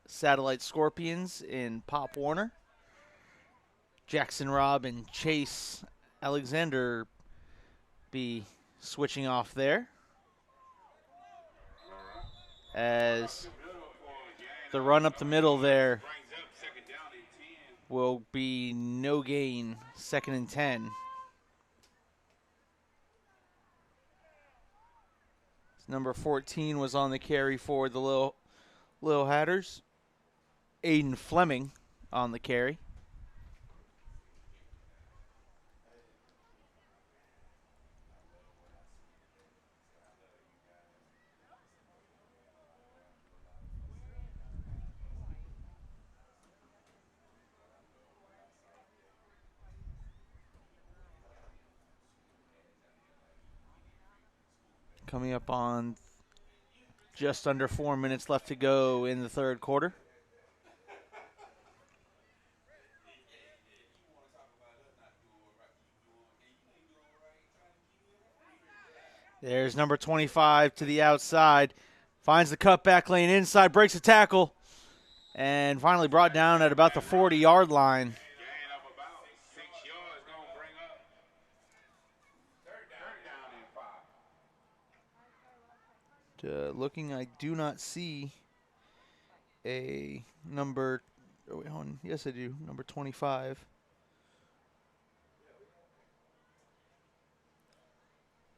Satellite Scorpions in Pop Warner. Jackson Robb and Chase Alexander be switching off there. As the run up the middle there will be no gain, 2nd and 10. Number 14 was on the carry for the Little Hatters. Aiden Fleming on the carry. Coming up on just under 4 minutes left to go in the third quarter. There's number 25 to the outside. Finds the cutback lane inside, breaks a tackle, and finally brought down at about the 40-yard line. Looking, I do not see a number. Oh, wait, hold on. Yes, I do. Number 25.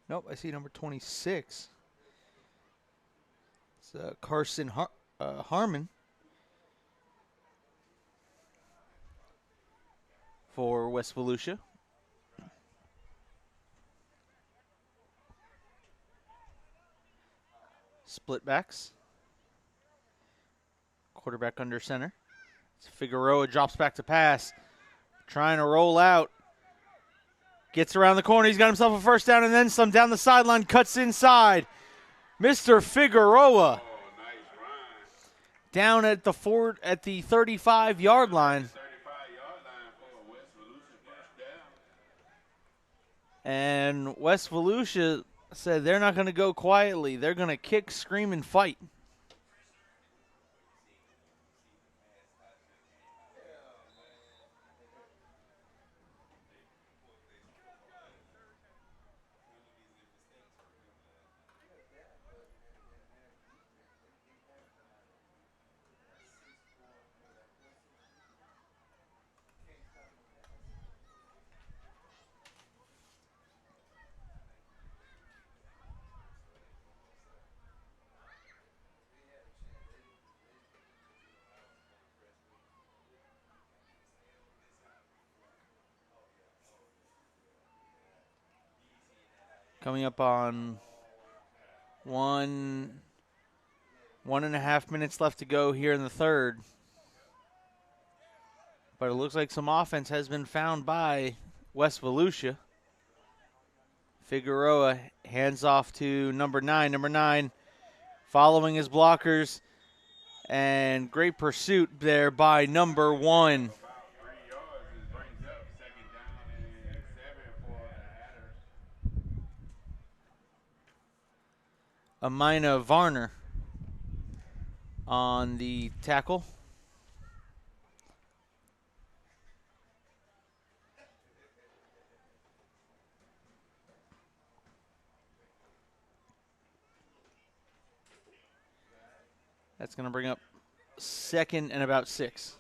Nope, I see number 26. It's Carson Harmon for West Volusia. Split backs. Quarterback under center. Figueroa drops back to pass. Trying to roll out. Gets around the corner. He's got himself a first down and then some down the sideline. Cuts inside. Mr. Figueroa. Down at the 35-yard line. And West Volusia said they're not going to go quietly. They're going to kick, scream, and fight. Coming up on 1.5 minutes left to go here in the third. But it looks like some offense has been found by West Volusia. Figueroa hands off to number 9. Number 9 following his blockers. And great pursuit there by number 1. 3 yards is brings up 2nd down and 7 for the Hatters. Amina Varner on the tackle. That's going to bring up 2nd and about 6.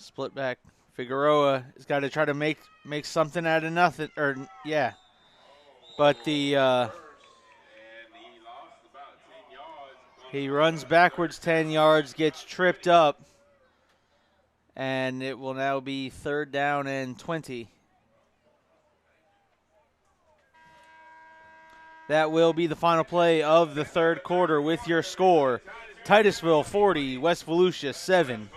Split back. Figueroa has got to try to make something out of nothing. But the And he lost about 10 yards. he runs backwards 10 yards, gets tripped up, and it will now be 3rd down and 20. That will be the final play of the third quarter with your score. Titusville 40, West Volusia 7. Volusia 7.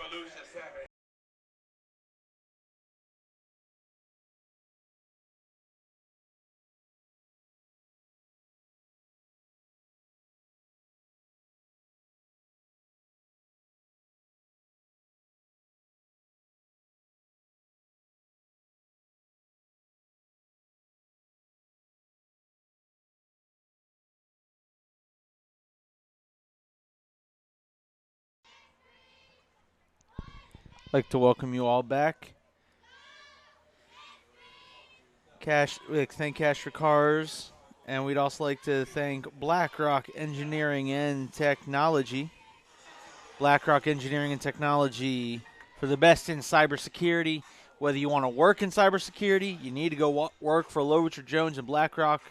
Like to welcome you all back. We'd like to thank Cash for Cars, and we'd also like to thank BlackRock Engineering and Technology. BlackRock Engineering and Technology for the best in cybersecurity. Whether you want to work in cybersecurity, you need to go work for Low Richard Jones and BlackRock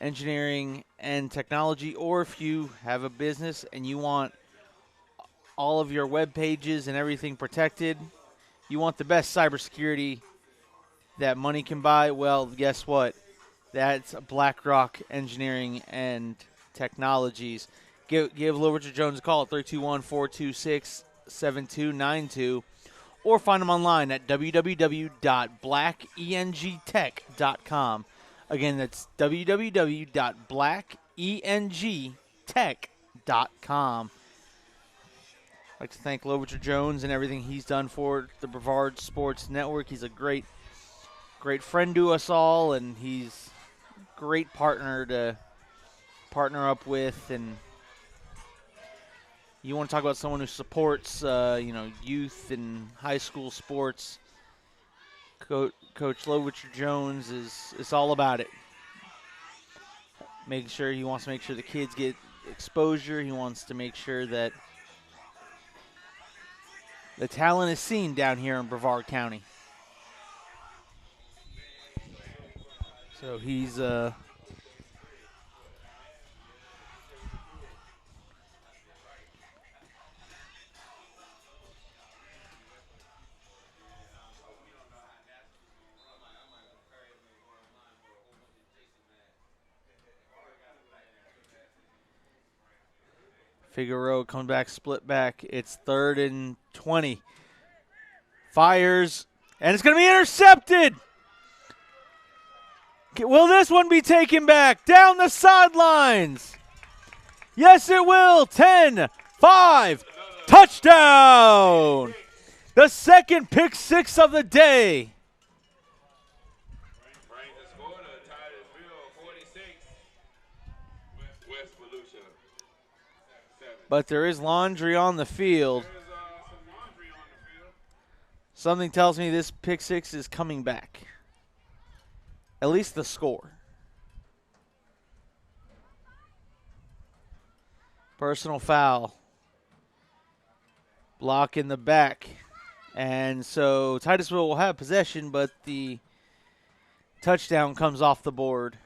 Engineering and Technology, or if you have a business and you want all of your web pages and everything protected, you want the best cybersecurity that money can buy, well, guess what? That's BlackRock Engineering and Technologies. Give Low Richard Jones a call at 321-426-7292, or find them online at www.blackengtech.com. Again, that's www.blackengtech.com. I'd like to thank Low Richard Jones and everything he's done for the Brevard Sports Network. He's a great friend to us all, and he's a great partner to partner up with. And you want to talk about someone who supports, youth and high school sports. Coach Low Richard Jones is all about it. He wants to make sure the kids get exposure. He wants to make sure that the talent is seen down here in Brevard County. So he's Figueroa comes back, split back. It's 3rd and 20. Fires, and it's going to be intercepted. Will this one be taken back down the sidelines? Yes, it will. 10-5. Touchdown. The second pick six of the day. Brings the score to Titusville 46. West Volusia 7. But there is laundry on the field. There's some laundry on the field. Something tells me this pick six is coming back. At least the score. Personal foul. Block in the back. And so Titusville will have possession, but the touchdown comes off the board.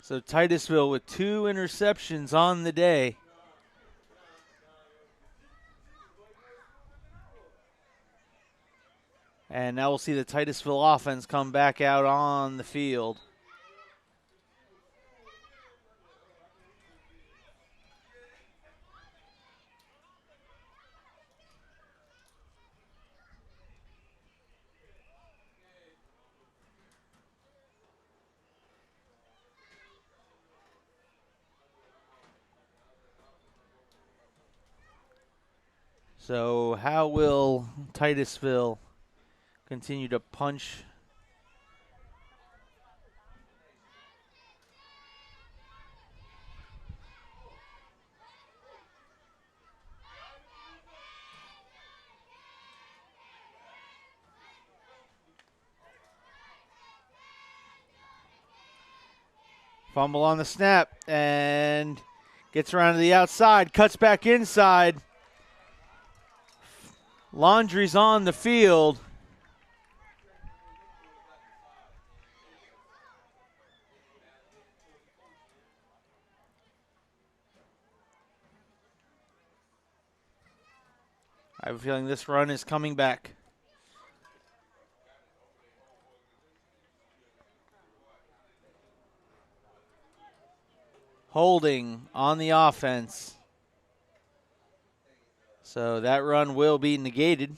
So Titusville with 2 interceptions on the day. And now we'll see the Titusville offense come back out on the field. So how will Titusville continue to punch? Fumble on the snap and gets around to the outside, cuts back inside. Laundry's on the field. I have a feeling this run is coming back. Holding on the offense. So that run will be negated.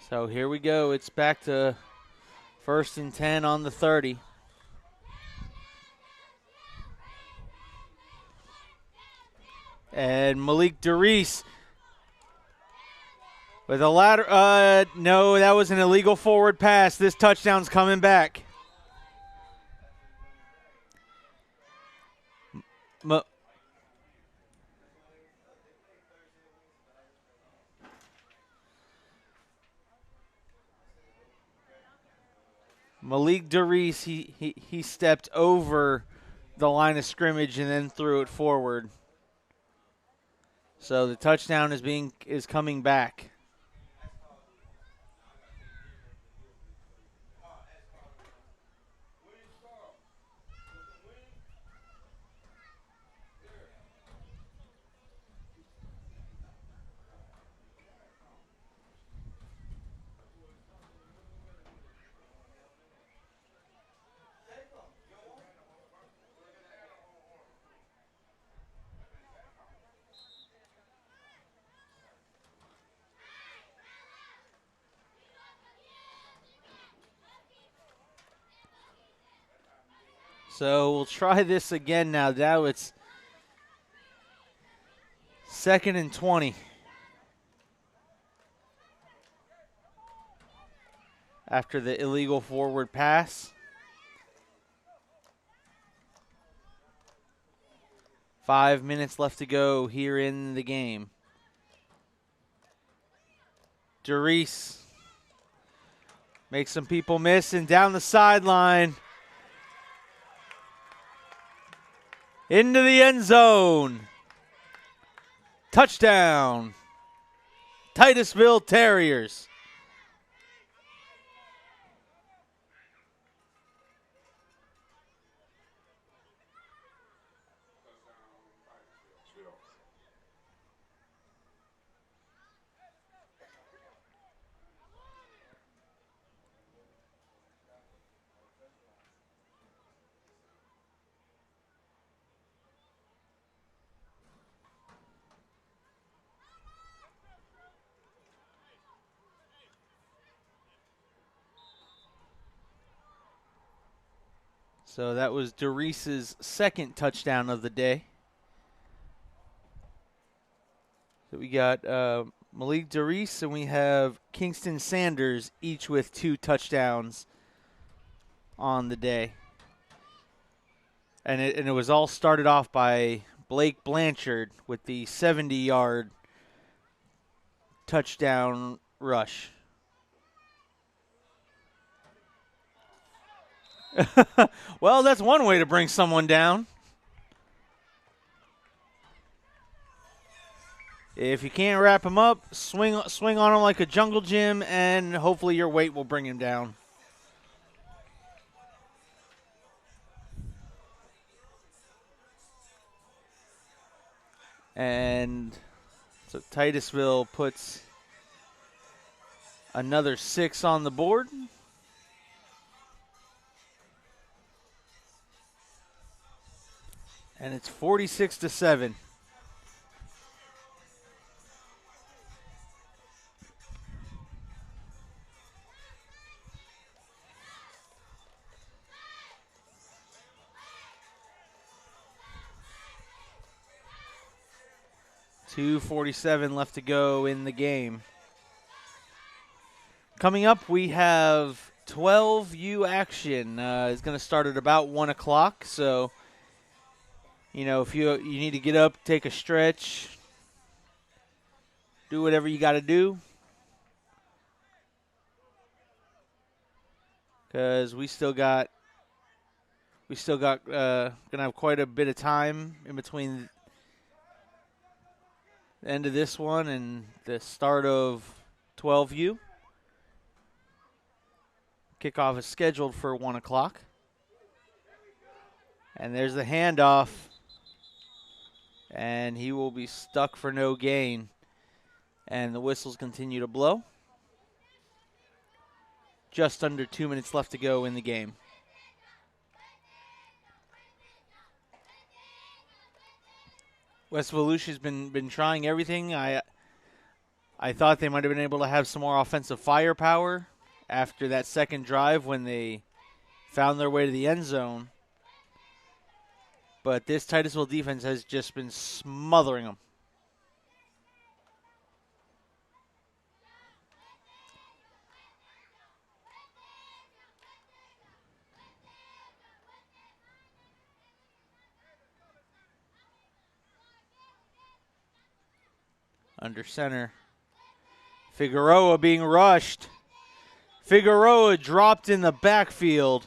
So here we go. It's back to 1st and 10 on the 30. And Malik DeReese with a ladder. No, that was an illegal forward pass. This touchdown's coming back. Malik DeReese, he stepped over the line of scrimmage and then threw it forward. So the touchdown is coming back. So we'll try this again now. Now it's 2nd and 20. After the illegal forward pass. 5 minutes left to go here in the game. Doris makes some people miss, and down the sideline. Into the end zone. Touchdown. Titusville Terriers. So that was Doris's second touchdown of the day. So we got Malik Doris and we have Kingston Sanders, each with 2 touchdowns on the day. And it was all started off by Blake Blanchard with the 70-yard touchdown rush. Well, that's one way to bring someone down. If you can't wrap him up, swing on him like a jungle gym, and hopefully your weight will bring him down. And so Titusville puts another 6 on the board. And it's 46-7. .247 left to go in the game. Coming up, we have 12U action. It's going to start at about 1 o'clock. So, if you need to get up, take a stretch, do whatever you got to do. Because we still got gonna have quite a bit of time in between the end of this one and the start of 12U. Kickoff is scheduled for 1 o'clock. And there's the handoff. And he will be stuck for no gain. And the whistles continue to blow. Just under 2 minutes left to go in the game. West Volusia's been trying everything. I thought they might have been able to have some more offensive firepower after that second drive when they found their way to the end zone. But this Titusville defense has just been smothering them. Under center. Figueroa being rushed. Figueroa dropped in the backfield.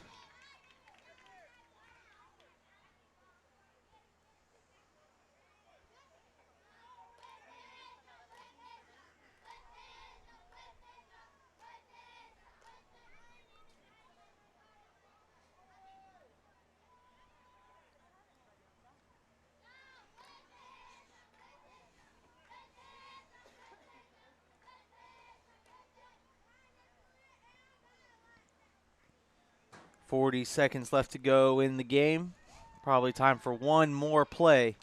.40 seconds left to go in the game. Probably time for one more play.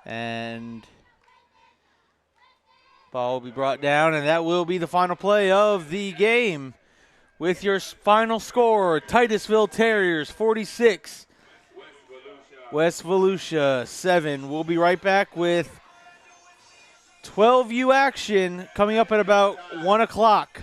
And Ball will be brought down, and that will be the final play of the game. With your final score, Titusville Terriers 46, West Volusia 7. We'll be right back with 12U action coming up at about 1 o'clock.